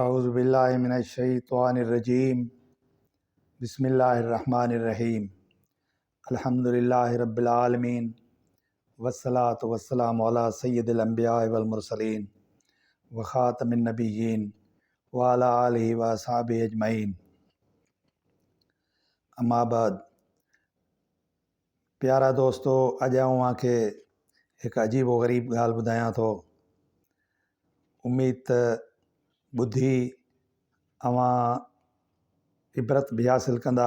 औज़ु बिल्लाहि मिनश्शैतानिर्रजीम बिस्मिल्लाहिर्रहमानिर्रहीम अल्हम्दुलिल्लाहि रब्बिल आलमीन वस्सलातु वस्सलामु अला सय्यिदिल अंबिया'i वल मुरसलीन व खातमिन नबिय्यीन व अला आलिहि व असहाबिहि अजमईन। अम्मा बाद। प्यारा दोस्तों, अॼु तव्हांखे हिकु अजीब व ग़रीब ॻाल्हि ॿुधायां थो। उम्मीद ॿुधी अवां इबरत भी हासिल कंदा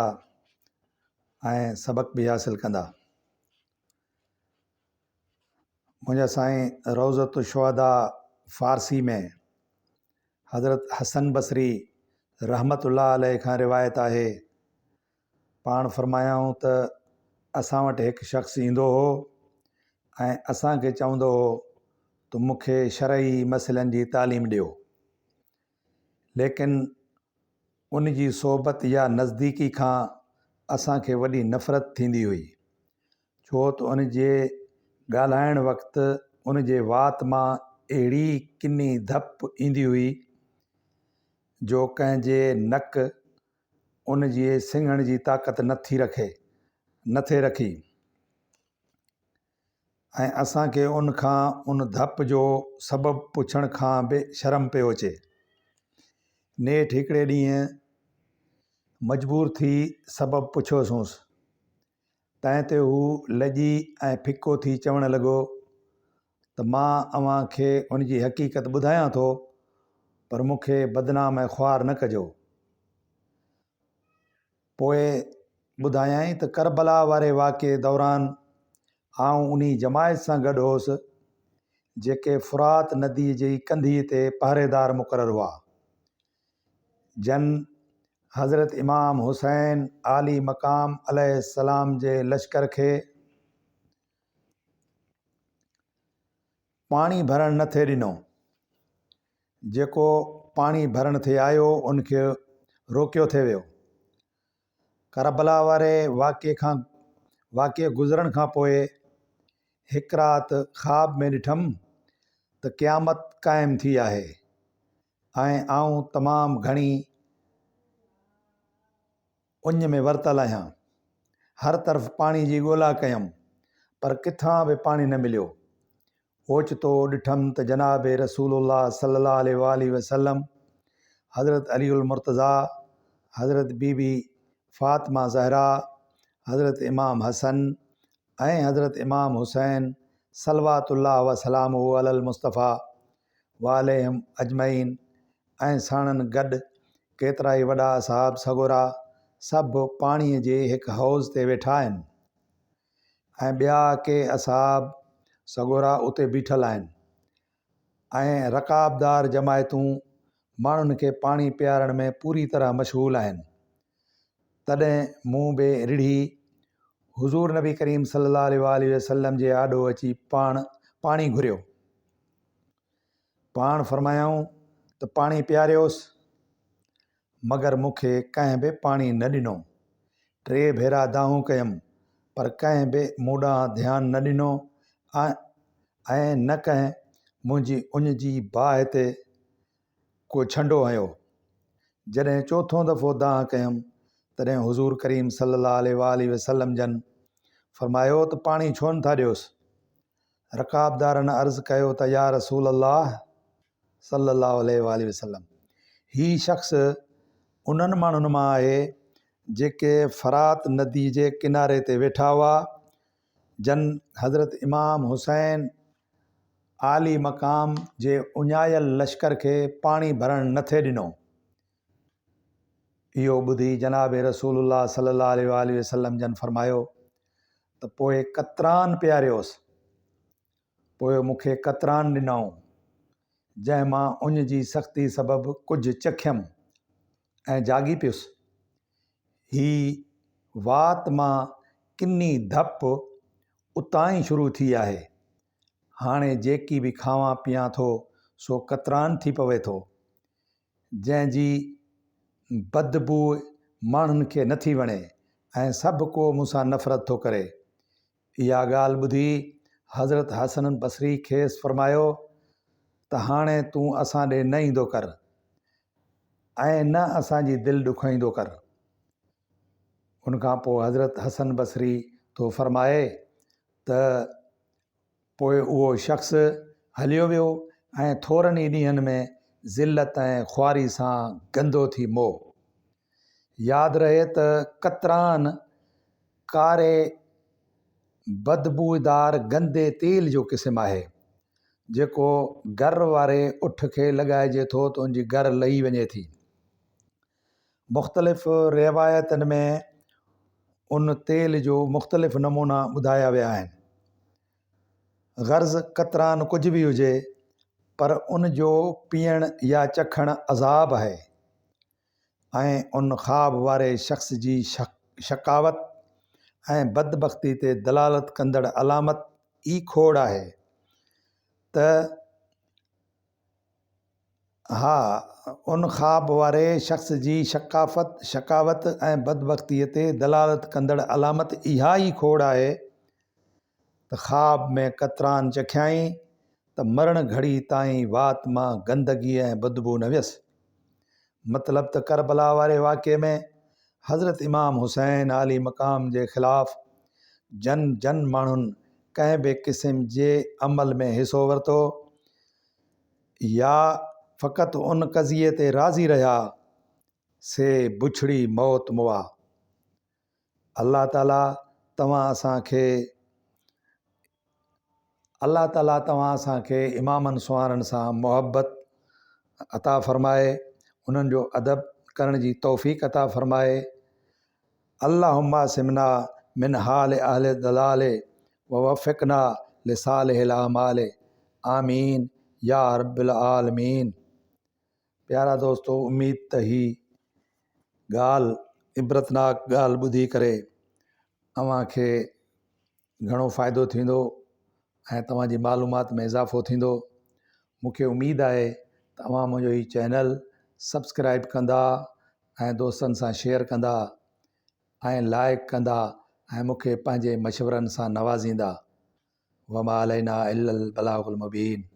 ऐं सबक भी हासिल कंदा। मुंहिंजा साईं रोज़तु शुहदा फ़ारसी में हज़रत हसन बसरी रहमतुल्लाह अलैह खां रिवायत आहे। पाण फरमायाऊं त असां वटि हिकु शख़्स ईंदो हो ऐं असांखे चवंदो हो त मूंखे शरई मसइलनि जी तालीम ॾियो, लेकिन उन जी सोबत या नज़दीकी खां असांखे वॾी नफ़रत थींदी हुई, छो त उन जे ॻाल्हाइण वक़्तु उन जे वात मां अहिड़ी किनी धप ईंदी हुई जो कंहिंजे नक उन जी सिंघण जी ताक़त नथे रखी ऐं असांखे उन खां उन धप जो सबबु पुछण खां बि शर्म पियो अचे। नेठि हिकिड़े ॾींहुं मजबूर थी सबबु पुछियोसींसि। तंहिं ते हू लॼी ऐं फिको थी चवणु लॻो त मां अव्हांखे उन जी हक़ीक़त ॿुधायां थो, पर मूंखे बदनाम ऐं ख़्वार न कजो। पोइ ॿुधायई त करबला वारे वाक़े दौरान आउं उन जमायत सां गॾु हुउसि जेके फ़ुरात नदी जी कंधीअ ते पहरेदार मुक़ररु हुआ। जन हज़रत इमाम हुसैन आली मक़ाम अलैहिस्सलाम जे लश्कर खे पाणी भरण न थे ॾिनो। जेको पाणी भरण थे आयो उनखे रोकियो थे वियो। करबला वारे वाक़े गुज़रण खां पोइ हिकु राति ख़्वाब में ॾिठमि त क़यामत क़ाइमु थी आहे ऐं आउं तमामु घणी उञ में वरितलु आहियां। हर तरफ़ पाणी जी ॻोल्हा कयमि, पर किथां बि पाणी न मिलियो। ओचितो ॾिठमि त जनाब रसूलुल्लाह सल्लल्लाहु अलैहि वसल्लम, हज़रत अलीउल मुर्तज़ा, हज़रत बीबी फ़ातिमा ज़हरा, हज़रत इमाम हसन ऐं हज़रत इमाम हुसैन सलवातुल्लाह वसलामुहु अलल मुस्तफ़ा वालैहिम अजमईन ऐं साणनि गॾु केतिरा ई वॾा असहाब सगोरा सभु पाणीअ जे हिकु हौज़ ते वेठा आहिनि ऐं ॿिया के असहाब सगोरा उते बीठल आहिनि ऐं रकाबदार जमायतूं माण्हुनि खे पाणी पीआरण में पूरी तरह मशगूल आहिनि। तॾहिं मूं बि रिढ़ी हुज़ूर नबी करीम सल्लल्लाहु अलैहि वसल्लम जे आॾो अची पाणी घुरियो। पाण फरमायाऊं त पाणी पीआरियोसि, मगर मूंखे कंहिं बि पाणी न ॾिनो। 3 भेरा दाहूं कयमि, पर कंहिं बि मूं ॾांहुं ध्यानु न ॾिनो ऐं न कंहिं मुंहिंजी उन जी बाहि ते को छंडो हयो। जॾहिं चोथों दफ़ो दाह कयमि, तॾहिं हुज़ूर करीम सल्लल्लाहु अलैहि वसल्लम जन फरमायो त पाणी छो नथा ॾियोसि। रकाबदारनि अर्ज़ु कयो त या रसूल अल्लाह सल्लल्लाहु अलैहि वसल्लम, हीउ शख़्स उन्हनि माण्हुनि मां आहे जेके फ़रात नदी जे किनारे ते वेठा हुआ, जन हज़रत इमाम हुसैन आली मक़ाम जे उञायल लश्कर खे पाणी भरण न थे ॾिनो। इहो ॿुधी जनाब रसूलुल्लाह सल्लल्लाहु अलैहि वसल्लम जन फरमायो त पोइ कतरान पीआरियोसि। पोइ मूंखे कतरान ॾिनऊं, जंहिं मां उन जी सख़्ती सबबु कुझु चखियमि ऐं जागी पियुसि। ही वात मां किनी धप उतां ई शुरू थी आहे। हाणे जेकी बि खावां पीआं थो सो कतरान थी पवे थो, जंहिंजी बदबू माण्हुनि खे नथी वणे ऐं सभु को मूंसां नफ़रत थो करे। इहा ॻाल्हि ॿुधी हज़रत हसन बसरी खेसि फरमायो त हाणे तूं असां ॾे न ईंदो कर। ऐं न असांजी दिलि ॾुखाईंदो कर। उनखां पोइ हज़रत हसन बसरी थो फरमाए त पोइ उहो शख़्स हलियो वियो ऐं थोरनि ई ॾींहंनि में ज़िलत ऐं ख़्वारी सां गंदो थी मोह। यादि रहे त कतरान कारे बदबूदार गंदे तेल जो क़िस्म आहे जेको घर वारे उठ खे लॻाइजे थो त उनजी घर लही वञे थी। मुख़्तलिफ़ रिवायतनि में उन तेल जो मुख़्तलिफ़ नमूना ॿुधाया विया आहिनि। ग़र्ज़ कतरान कुझु बि हुजे पर उन जो पीअण या चखणु अज़ाब आहे ऐं उन ख़्वाब वारे शख़्स जी शकावत ऐं बदबख़्ती ते दलालत कंदड़ अलामत ई खोड़ आहे त उन ख़्वाब वारे शख़्स जी शकावत ऐं बदबख़्तीअ ते दलालत कंदड़ अलामत इहा ई खोड़ आहे त ख़्वाब में कतरान चखियाई त मरण घड़ी ताईं वात मां गंदगी ऐं बदबू न वियसि। मतिलबु त करबला वारे वाक़े में हज़रत इमाम हुसैन आली मक़ाम जे ख़िलाफ़ जन माण्हुनि कंहिं बि क़िस्म जे अमल में हिसो वरितो या फ़क़ति उन क़ज़िये ते राज़ी रहिया से बुछड़ी मौत मुआ। अल्लाह ताला तव्हां असांखे इमामनि सुवारनि सां मुहबत अता फ़रमाए, उन्हनि जो अदब करण जी तौफ़ीक़ अता फ़रमाए। अल्लाहुम्मा सिमना मिन हाल अहले दलाले व वफ़िक़ना लिसालिहिल आमाले आमीन या रब्बिल आलमीन। प्यारा दोस्तो, उम्मीद त ही ॻाल्हि इबरतनाक ॻाल्हि ॿुधी करे तव्हांखे घणो फ़ाइदो थींदो ऐं तव्हांजी मालूमात में इज़ाफ़ो थींदो। मूंखे उमेदु आहे तव्हां मुंहिंजो ही चैनल सब्सक्राइब कंदा ऐं दोस्तनि सां शेयर कंदा ऐं लाइक कंदा ऐं मूंखे पंहिंजे मशवरनि सां नवाज़ींदा। वमा अलैना इल्लल बलागुल मुबीन।